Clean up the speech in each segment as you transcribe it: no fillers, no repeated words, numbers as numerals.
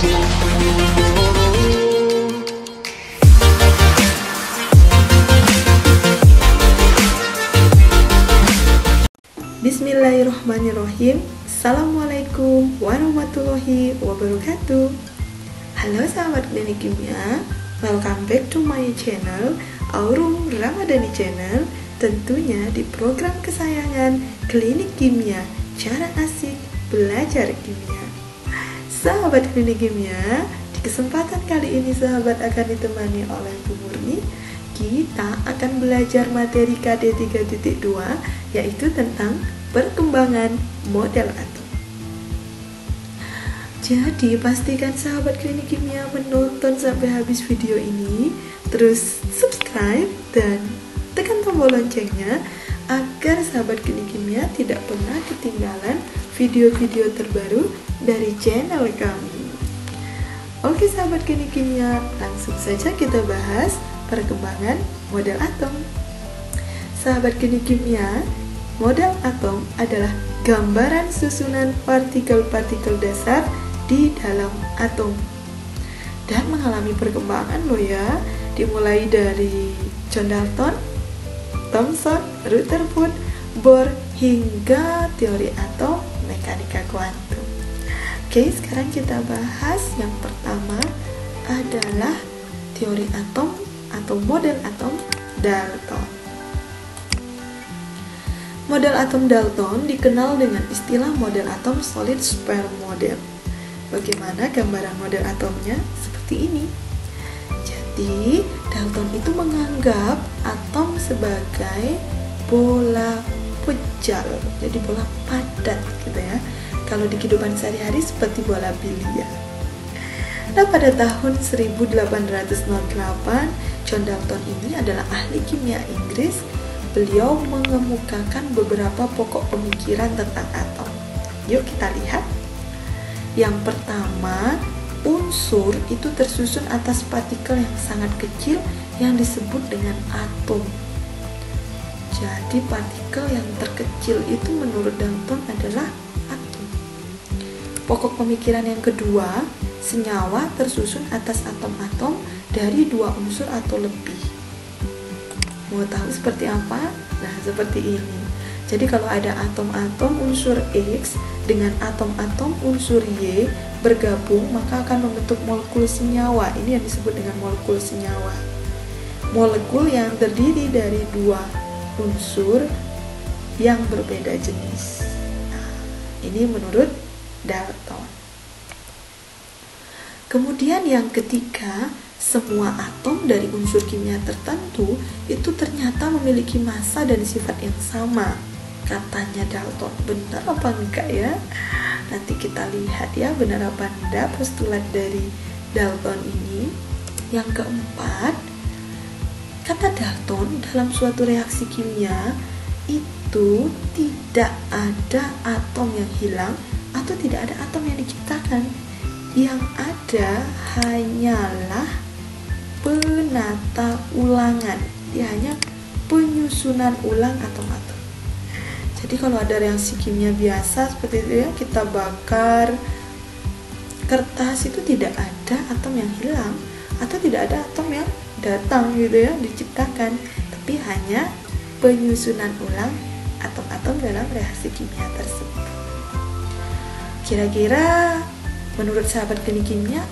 Bismillahirrahmanirrahim. Assalamualaikum warahmatullahi wabarakatuh. Halo sahabat klinik kimia, welcome back to my channel Aurum Ramadhani Channel. Tentunya di program kesayangan Klinik Kimia, cara asik belajar kimia. Sahabat klinik kimia, di kesempatan kali ini sahabat akan ditemani oleh Bu Murni. Kita akan belajar materi KD 3.2, yaitu tentang perkembangan model atom. Jadi pastikan sahabat klinik kimia menonton sampai habis video ini, terus subscribe dan tekan tombol loncengnya agar sahabat klinik kimia tidak pernah ketinggalan video-video terbaru dari channel kami. Oke sahabat klinik kimia, langsung saja kita bahas perkembangan model atom. Sahabat klinik kimia, model atom adalah gambaran susunan partikel-partikel dasar di dalam atom dan mengalami perkembangan loh ya, dimulai dari John Dalton, Thomson, Rutherford, Bohr hingga teori atom, mekanika kuantum. Oke, sekarang kita bahas yang pertama adalah teori atom atau model atom Dalton. Model atom Dalton dikenal dengan istilah model atom solid sphere model. Bagaimana gambaran model atomnya? Seperti ini. Jadi, Dalton itu menganggap atom sebagai bola pejal, jadi bola padat gitu ya. Kalau di kehidupan sehari-hari seperti bola biliar. Nah, pada tahun 1808, John Dalton ini adalah ahli kimia Inggris. Beliau mengemukakan beberapa pokok pemikiran tentang atom. Yuk kita lihat. Yang pertama, unsur itu tersusun atas partikel yang sangat kecil yang disebut dengan atom. Jadi partikel yang terkecil itu menurut Dalton adalah atom. Pokok pemikiran yang kedua, senyawa tersusun atas atom-atom dari dua unsur atau lebih. Mau tahu seperti apa? Nah, seperti ini. Jadi kalau ada atom-atom unsur X dengan atom-atom unsur Y bergabung, maka akan membentuk molekul senyawa. Ini yang disebut dengan molekul senyawa. Molekul yang terdiri dari dua unsur yang berbeda jenis. Nah, ini menurut Dalton. Kemudian yang ketiga, semua atom dari unsur kimia tertentu itu ternyata memiliki massa dan sifat yang sama, katanya Dalton. Benar apa enggak ya? Nanti kita lihat ya, benar apa enggak postulat dari Dalton ini. Yang keempat, kata Dalton, dalam suatu reaksi kimia itu tidak ada atom yang hilang atau tidak ada atom yang diciptakan. Yang ada hanyalah penata ulangan. Dia hanya penyusunan ulang atom-atom. Jadi kalau ada reaksi kimia biasa seperti itu ya, kita bakar kertas, itu tidak ada atom yang hilang atau tidak ada atom yang datang gitu ya, diciptakan, tapi hanya penyusunan ulang atom-atom dalam reaksi kimia tersebut. Kira-kira menurut sahabat klinik kimia,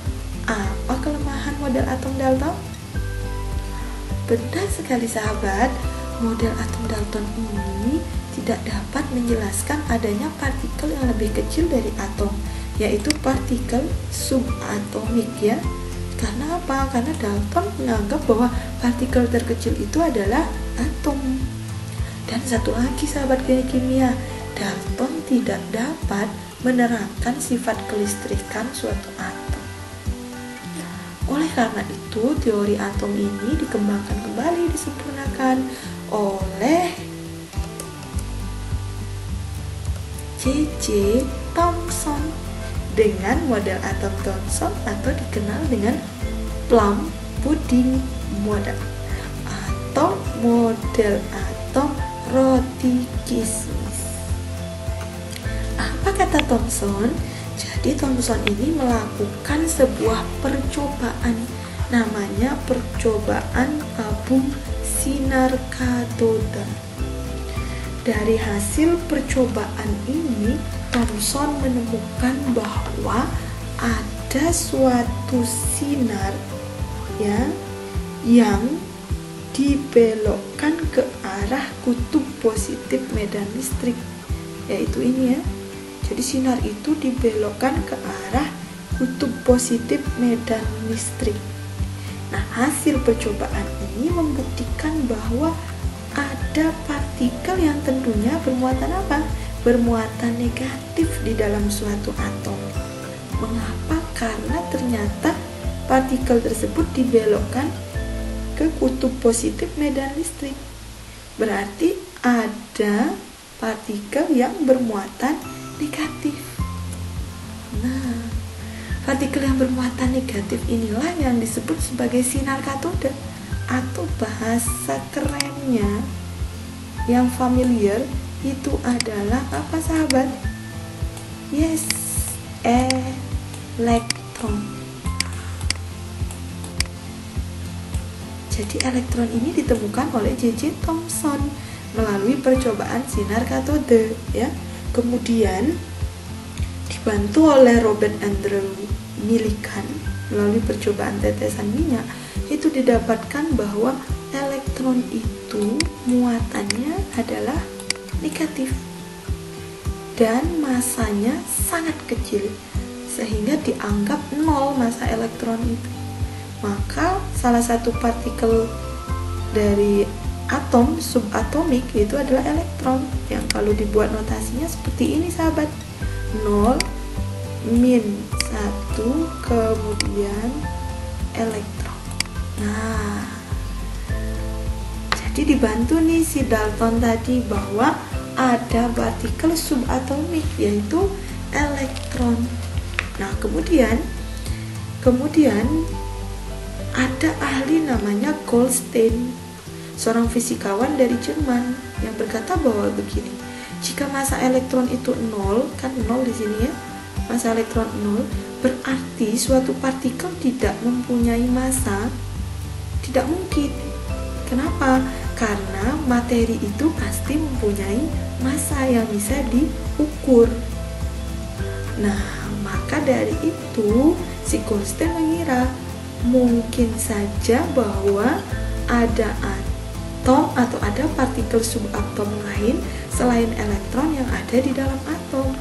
apa kelemahan model atom Dalton? Benar sekali sahabat, model atom Dalton ini tidak dapat menjelaskan adanya partikel yang lebih kecil dari atom, yaitu partikel subatomik ya. Karena apa? Karena Dalton menganggap bahwa partikel terkecil itu adalah atom. Dan satu lagi sahabat klinik kimia, Dalton tidak dapat menerangkan sifat kelistrikan suatu atom. Oleh karena itu, teori atom ini dikembangkan kembali, disempurnakan oleh C.C. Thomson dengan model atom Thomson atau dikenal dengan plum pudding model atau model atom roti kismis. Apa kata Thomson? Jadi Jadi Thomson ini melakukan sebuah percobaan, namanya percobaan tabung sinar katoda. Dari hasil percobaan ini, Thomson menemukan bahwa ada suatu sinar ya yang dibelokkan ke arah kutub positif medan listrik, yaitu ini ya. Jadi sinar itu dibelokkan ke arah kutub positif medan listrik. Nah, hasil percobaan ini membuktikan bahwa ada partikel yang tentunya bermuatan apa? Bermuatan negatif di dalam suatu atom. Mengapa? Karena ternyata partikel tersebut dibelokkan ke kutub positif medan listrik. Berarti ada partikel yang bermuatan negatif. Nah, partikel yang bermuatan negatif inilah yang disebut sebagai sinar katoda, atau bahasa kerennya yang familiar itu adalah apa sahabat? Yes, elektron. Jadi elektron ini ditemukan oleh J.J. Thomson melalui percobaan sinar katode ya. Kemudian dibantu oleh Robert Andrew Millikan melalui percobaan tetesan minyak, itu didapatkan bahwa elektron itu muatannya adalah negatif dan masanya sangat kecil, sehingga dianggap nol massa elektron itu. Maka salah satu partikel dari atom subatomik itu adalah elektron, yang kalau dibuat notasinya seperti ini sahabat, 0, min 1, kemudian elektron. Nah, jadi dibantu nih si Dalton tadi bahwa ada partikel subatomik yaitu elektron. Nah, kemudian ada ahli namanya Goldstein, seorang fisikawan dari Jerman, yang berkata bahwa begini, jika massa elektron itu 0, kan 0 di sini ya, massa elektron 0, berarti suatu partikel tidak mempunyai massa. Tidak mungkin. Kenapa? Karena materi itu pasti mempunyai massa yang bisa diukur. Nah, maka dari itu si Goldstein mengira mungkin saja bahwa ada atom atau ada partikel subatom lain selain elektron yang ada di dalam atom.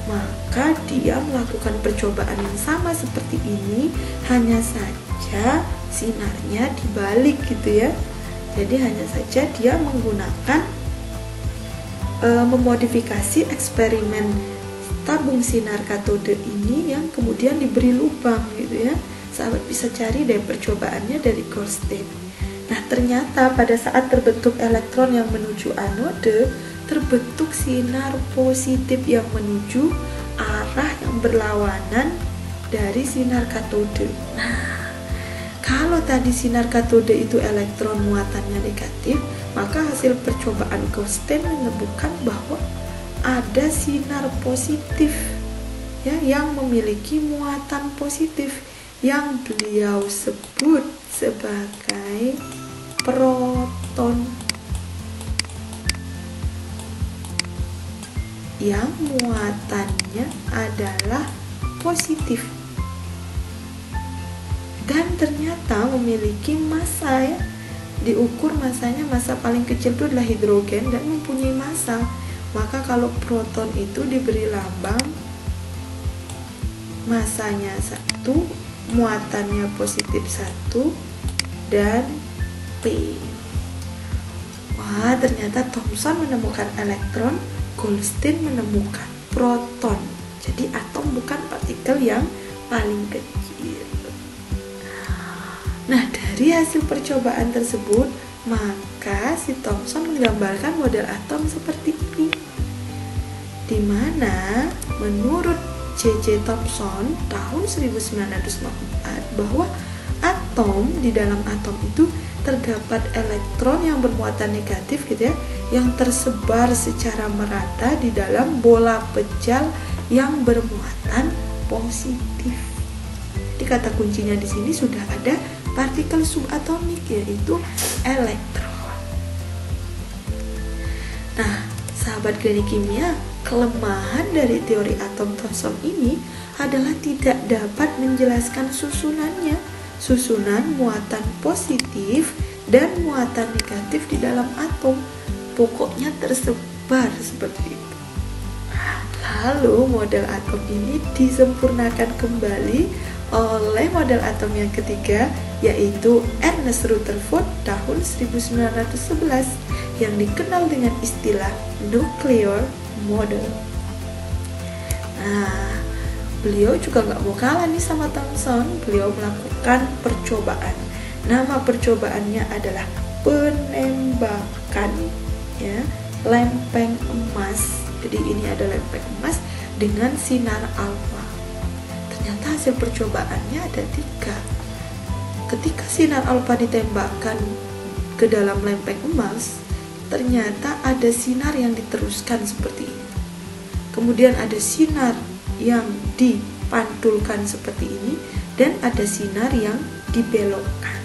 Maka dia melakukan percobaan yang sama seperti ini, hanya saja sinarnya dibalik gitu ya. Jadi hanya saja dia menggunakan memodifikasi eksperimen tabung sinar katode ini yang kemudian diberi lubang gitu ya. Sahabat bisa cari deh percobaannya dari Goldstein. Nah, ternyata pada saat terbentuk elektron yang menuju anode, terbentuk sinar positif yang menuju arah yang berlawanan dari sinar katode. Nah, kalau tadi sinar katode itu elektron muatannya negatif, maka hasil percobaan Goldstein menemukan bahwa ada sinar positif ya yang memiliki muatan positif yang beliau sebut sebagai proton, yang muatannya adalah positif dan ternyata memiliki massa ya. Diukur massanya, massa paling kecil itu adalah hidrogen dan mempunyai massa. Maka kalau proton itu diberi lambang massanya 1, muatannya positif 1, dan P. Wah, ternyata Thomson menemukan elektron, Goldstein menemukan proton. Jadi atom bukan partikel yang paling kecil. Nah, dari hasil percobaan tersebut, maka si Thomson menggambarkan model atom seperti ini, di mana menurut J.J. Thomson tahun 1904 bahwa atom, di dalam atom itu terdapat elektron yang bermuatan negatif gitu ya, yang tersebar secara merata di dalam bola pejal yang bermuatan positif. Jadi kata kuncinya di sini sudah ada partikel subatomik, yaitu elektron. Nah, sahabat klinik kimia, kelemahan dari teori atom Thomson ini adalah tidak dapat menjelaskan susunannya, susunan muatan positif dan muatan negatif di dalam atom. Pokoknya tersebar seperti itu. Lalu model atom ini disempurnakan kembali oleh model atom yang ketiga, yaitu Ernest Rutherford tahun 1911 yang dikenal dengan istilah nuclear model. Nah, beliau juga nggak mau kalah nih sama Thomson. Beliau melakukan percobaan. Nama percobaannya adalah penembakan lempeng emas. Jadi ini ada lempeng emas dengan sinar alfa. Ternyata hasil percobaannya ada 3. Ketika sinar alfa ditembakkan ke dalam lempeng emas, ternyata ada sinar yang diteruskan seperti ini. Kemudian ada sinar yang dipantulkan seperti ini, dan ada sinar yang dibelokkan.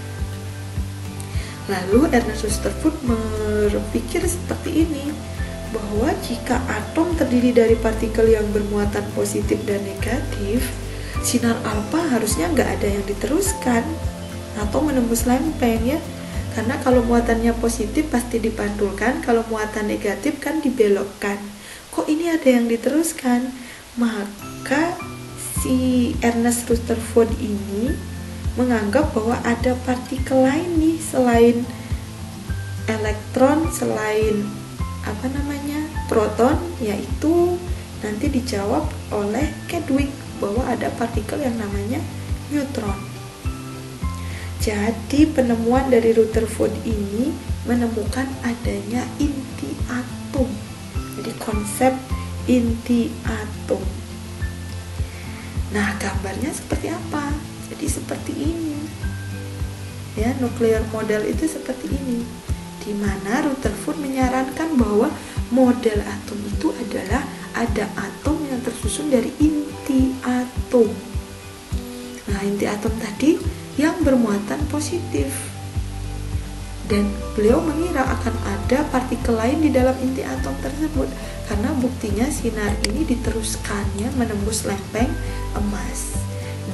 Lalu Ernest Rutherford berpikir seperti ini, bahwa jika atom terdiri dari partikel yang bermuatan positif dan negatif, sinar alfa harusnya nggak ada yang diteruskan atau menembus lempeng ya. Karena kalau muatannya positif pasti dipantulkan, kalau muatan negatif kan dibelokkan. Kok ini ada yang diteruskan? Maka si Ernest Rutherford ini menganggap bahwa ada partikel lain nih selain elektron, selain proton, yaitu nanti dijawab oleh Chadwick bahwa ada partikel yang namanya neutron. Jadi penemuan dari Rutherford ini menemukan adanya inti atom. Jadi konsep inti atom. Nah, gambarnya seperti apa? Jadi seperti ini. Ya, nuclear model itu seperti ini. Di mana Rutherford menyarankan bahwa model atom itu adalah ada atom yang tersusun dari inti atom. Nah, inti atom tadi yang bermuatan positif. Dan beliau mengira akan ada partikel lain di dalam inti atom tersebut karena buktinya sinar ini diteruskannya menembus lempeng emas.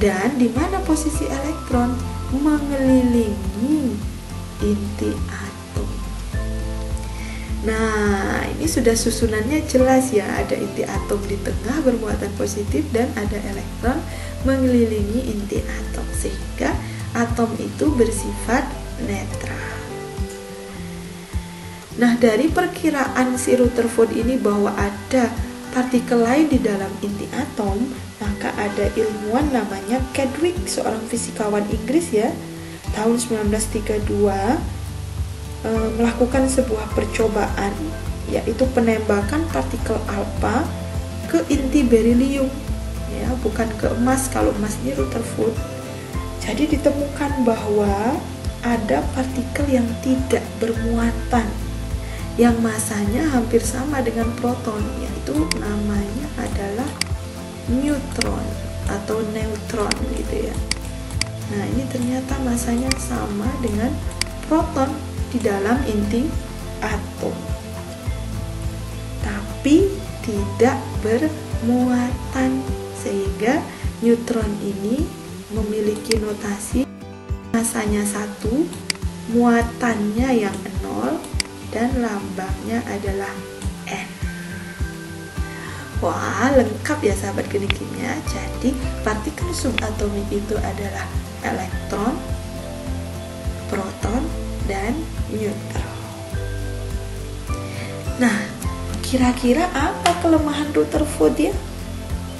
Dan di mana posisi elektron mengelilingi inti atom. Nah, ini sudah susunannya jelas ya, ada inti atom di tengah bermuatan positif dan ada elektron mengelilingi inti atom, sehingga atom itu bersifat netral. Nah, dari perkiraan si Rutherford ini bahwa ada partikel lain di dalam inti atom, maka ada ilmuwan namanya Chadwick, seorang fisikawan Inggris ya, tahun 1932 melakukan sebuah percobaan, yaitu penembakan partikel alfa ke inti berilium ya, bukan ke emas. Kalau emas ini Rutherford. Jadi ditemukan bahwa ada partikel yang tidak bermuatan yang masanya hampir sama dengan proton, yaitu namanya adalah neutron atau neutron gitu ya. Nah, ini ternyata masanya sama dengan proton di dalam inti atom, tapi tidak bermuatan, sehingga neutron ini memiliki notasi masanya 1, muatannya yang 0, dan lambangnya adalah N. Wah, lengkap ya sahabat klinik kimia. Jadi partikel subatomik itu adalah elektron, proton, dan neutron. Nah, kira-kira apa kelemahan Rutherford ya?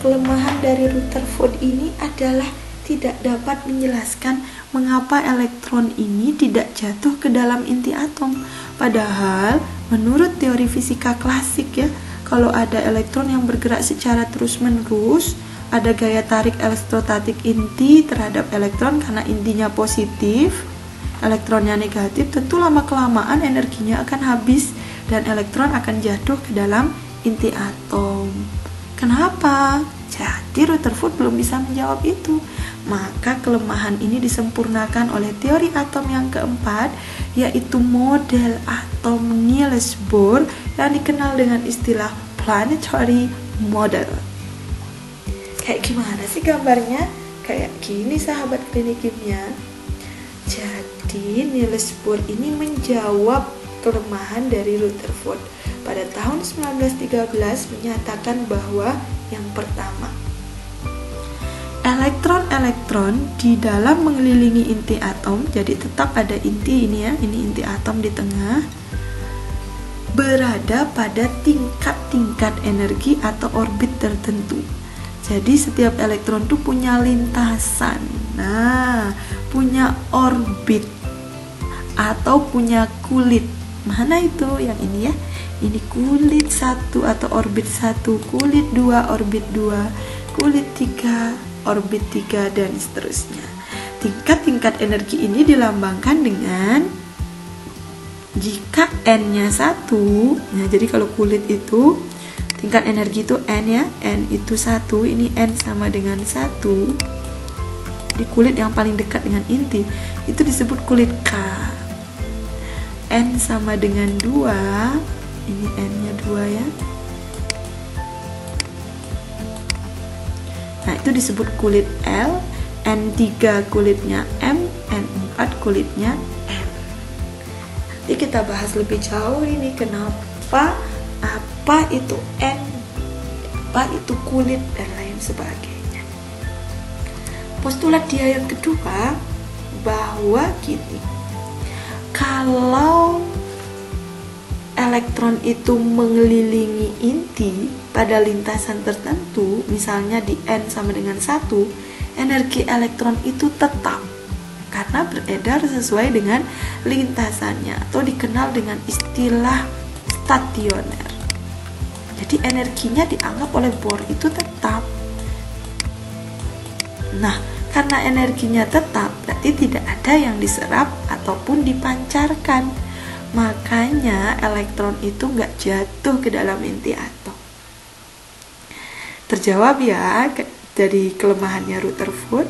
Kelemahan dari Rutherford ini adalah tidak dapat menjelaskan mengapa elektron ini tidak jatuh ke dalam inti atom. Padahal menurut teori fisika klasik ya, kalau ada elektron yang bergerak secara terus-menerus, ada gaya tarik elektrostatik inti terhadap elektron karena intinya positif, elektronnya negatif, tentu lama-kelamaan energinya akan habis dan elektron akan jatuh ke dalam inti atom. Kenapa? Jadi Berarti Rutherford belum bisa menjawab itu. Maka kelemahan ini disempurnakan oleh teori atom yang keempat, yaitu model atom Niels Bohr yang dikenal dengan istilah planetary model. Kayak gimana sih gambarnya? Kayak gini sahabat klinik kimia. Jadi Niels Bohr ini menjawab kelemahan dari Rutherford. Pada tahun 1913 menyatakan bahwa yang pertama, elektron-elektron di dalam mengelilingi inti atom, jadi tetap ada inti ini ya, ini inti atom di tengah, berada pada tingkat-tingkat energi atau orbit tertentu. Jadi setiap elektron itu punya lintasan, nah punya orbit atau punya kulit. Mana itu? Yang ini ya, ini kulit 1 atau orbit 1, kulit 2, orbit 2, kulit 3, orbit 3, dan seterusnya. Tingkat-tingkat energi ini dilambangkan dengan jika N-nya 1, nah jadi kalau kulit itu tingkat energi itu N ya, N itu 1, ini N sama dengan 1. Di kulit yang paling dekat dengan inti itu disebut kulit K. N sama dengan 2, ini N-nya 2 ya. Nah, itu disebut kulit L. N3 kulitnya M, N4 kulitnya M. Nanti kita bahas lebih jauh ini kenapa, apa itu N, apa itu kulit, dan lain sebagainya. Postulat dia yang kedua bahwa gini, kalau elektron itu mengelilingi inti pada lintasan tertentu, misalnya di N sama dengan 1, energi elektron itu tetap karena beredar sesuai dengan lintasannya atau dikenal dengan istilah stasioner. Jadi energinya dianggap oleh Bohr itu tetap. Nah, karena energinya tetap, berarti tidak ada yang diserap ataupun dipancarkan. Makanya elektron itu nggak jatuh ke dalam inti atom. Terjawab ya dari kelemahannya Rutherford.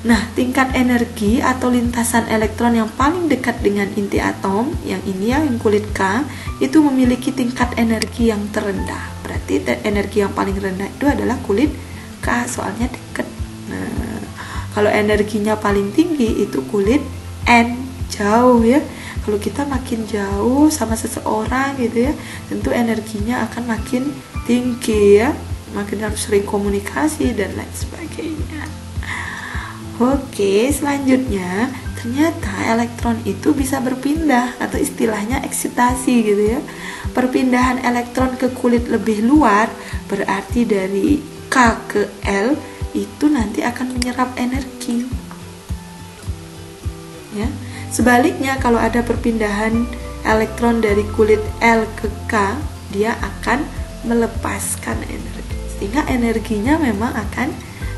Nah, tingkat energi atau lintasan elektron yang paling dekat dengan inti atom, yang ini ya, yang kulit K, itu memiliki tingkat energi yang terendah. Berarti energi yang paling rendah itu adalah kulit K, soalnya dekat. Nah, kalau energinya paling tinggi itu kulit N, jauh ya. Kalau kita makin jauh sama seseorang gitu ya, tentu energinya akan makin tinggi ya, makin harus sering komunikasi dan lain sebagainya. Oke, selanjutnya ternyata elektron itu bisa berpindah atau istilahnya eksitasi gitu ya. Perpindahan elektron ke kulit lebih luar berarti dari K ke L itu nanti akan menyerap energi. Ya. Sebaliknya kalau ada perpindahan elektron dari kulit L ke K, dia akan melepaskan energi. Sehingga energinya memang akan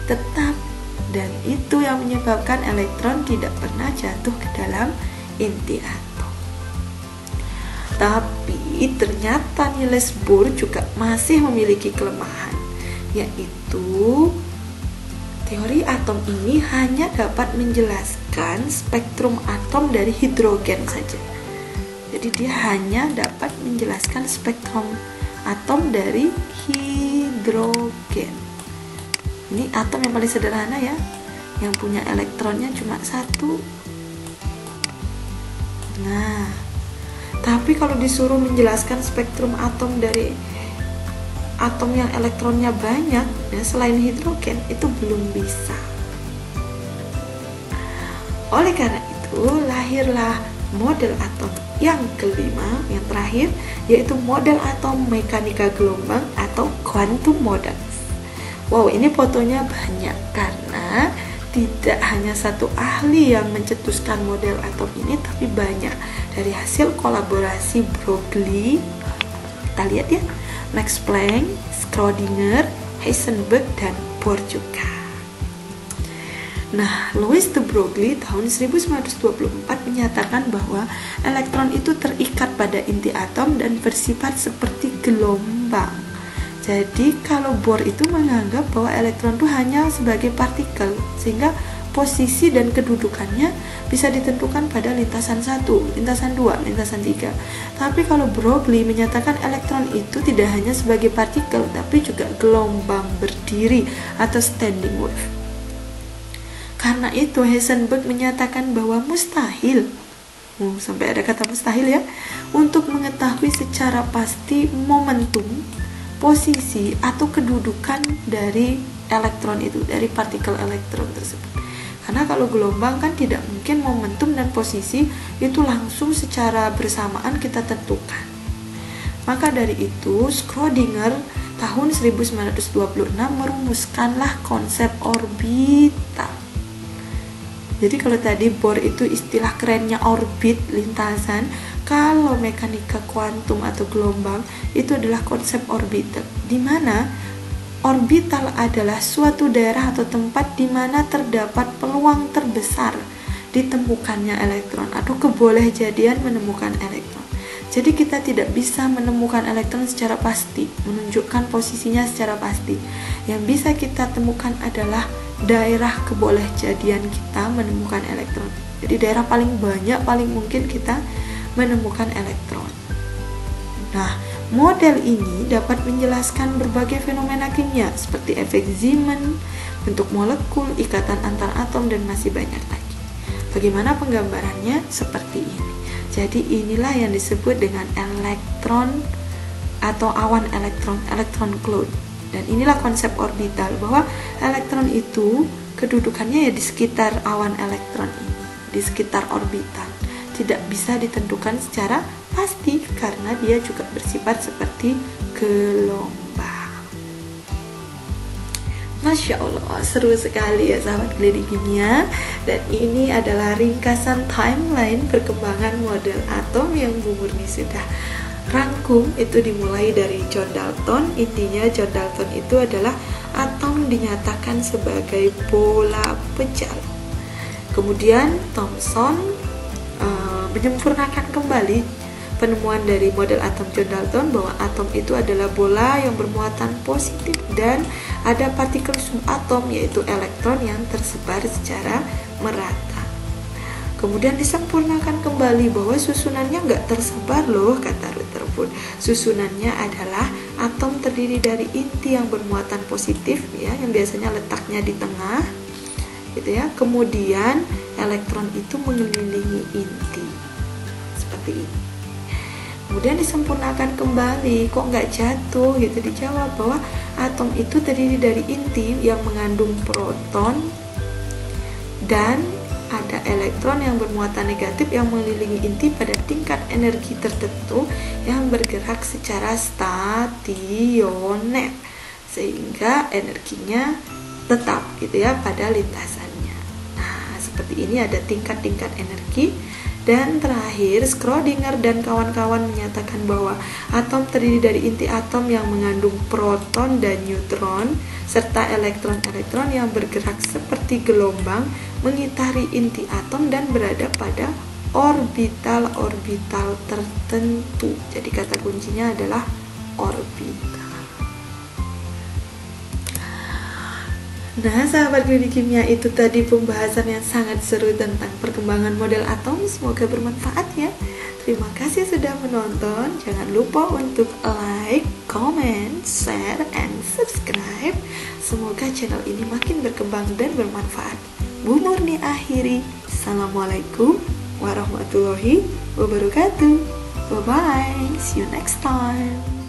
tetap, dan itu yang menyebabkan elektron tidak pernah jatuh ke dalam inti atom. Tapi ternyata Niels Bohr juga masih memiliki kelemahan, yaitu teori atom ini hanya dapat menjelaskan spektrum atom dari hidrogen saja. Jadi dia hanya dapat menjelaskan spektrum atom dari hidrogen. Ini atom yang paling sederhana ya, yang punya elektronnya cuma 1. Nah, tapi kalau disuruh menjelaskan spektrum atom dari atom yang elektronnya banyak ya, selain hidrogen, itu belum bisa. Oleh karena itu lahirlah model atom yang kelima, yang terakhir, yaitu model atom mekanika gelombang atau quantum model. Wow, ini fotonya banyak karena tidak hanya satu ahli yang mencetuskan model atom ini, tapi banyak dari hasil kolaborasi Broglie. Kita lihat ya, Max Planck, Schrödinger, Heisenberg, dan Bohr juga. Nah, Louis de Broglie tahun 1924 menyatakan bahwa elektron itu terikat pada inti atom dan bersifat seperti gelombang. Jadi kalau Bohr itu menganggap bahwa elektron itu hanya sebagai partikel, sehingga posisi dan kedudukannya bisa ditentukan pada lintasan 1, lintasan 2, lintasan 3. Tapi kalau Broglie menyatakan elektron itu tidak hanya sebagai partikel, tapi juga gelombang berdiri atau standing wave. Karena itu Heisenberg menyatakan bahwa mustahil, sampai ada kata mustahil ya, untuk mengetahui secara pasti momentum, posisi atau kedudukan dari elektron itu, dari partikel elektron tersebut. Karena kalau gelombang kan tidak mungkin momentum dan posisi itu langsung secara bersamaan kita tentukan. Maka dari itu Schrödinger tahun 1926 merumuskanlah konsep orbital. Jadi kalau tadi Bohr itu istilah kerennya orbit, lintasan, kalau mekanika kuantum atau gelombang itu adalah konsep orbital, di mana orbital adalah suatu daerah atau tempat di mana terdapat peluang terbesar ditemukannya elektron atau kebolehjadian menemukan elektron. Jadi kita tidak bisa menemukan elektron secara pasti, menunjukkan posisinya secara pasti. Yang bisa kita temukan adalah daerah kebolehjadian kita menemukan elektron. Jadi daerah paling banyak, paling mungkin kita menemukan elektron. Nah, model ini dapat menjelaskan berbagai fenomena kimia seperti efek Zeeman, bentuk molekul, ikatan antar atom, dan masih banyak lagi. Bagaimana penggambarannya? Seperti ini. Jadi inilah yang disebut dengan elektron atau awan elektron, elektron cloud. Dan inilah konsep orbital, bahwa elektron itu kedudukannya ya di sekitar awan elektron ini, di sekitar orbital. Tidak bisa ditentukan secara pasti karena dia juga bersifat seperti gelombang. Masya Allah, seru sekali ya sahabat klinik kimia. Dan ini adalah ringkasan timeline perkembangan model atom yang Bu Murni sudah rangkum. Itu dimulai dari John Dalton. Intinya John Dalton itu adalah atom dinyatakan sebagai bola pecah. Kemudian Thomson menyempurnakan kembali penemuan dari model atom John Dalton, bahwa atom itu adalah bola yang bermuatan positif dan ada partikel subatom yaitu elektron yang tersebar secara merata. Kemudian disempurnakan kembali bahwa susunannya nggak tersebar loh, kata Rutherford. Susunannya adalah atom terdiri dari inti yang bermuatan positif ya, yang biasanya letaknya di tengah, gitu ya. Kemudian elektron itu mengelilingi inti seperti ini. Kemudian disempurnakan kembali, kok nggak jatuh gitu. Dijawab bahwa atom itu terdiri dari inti yang mengandung proton dan ada elektron yang bermuatan negatif yang mengelilingi inti pada tingkat energi tertentu yang bergerak secara stasioner, sehingga energinya tetap gitu ya pada lintasannya. Nah, seperti ini ada tingkat-tingkat energi. Dan terakhir, Schrödinger dan kawan-kawan menyatakan bahwa atom terdiri dari inti atom yang mengandung proton dan neutron serta elektron-elektron yang bergerak seperti gelombang mengitari inti atom dan berada pada orbital-orbital tertentu. Jadi kata kuncinya adalah orbital. Nah, sahabat klinik kimia, itu tadi pembahasan yang sangat seru tentang perkembangan model atom. Semoga bermanfaat ya. Terima kasih sudah menonton. Jangan lupa untuk like, comment, share, and subscribe. Semoga channel ini makin berkembang dan bermanfaat. Bu Murni akhiri. Assalamualaikum warahmatullahi wabarakatuh. Bye-bye. See you next time.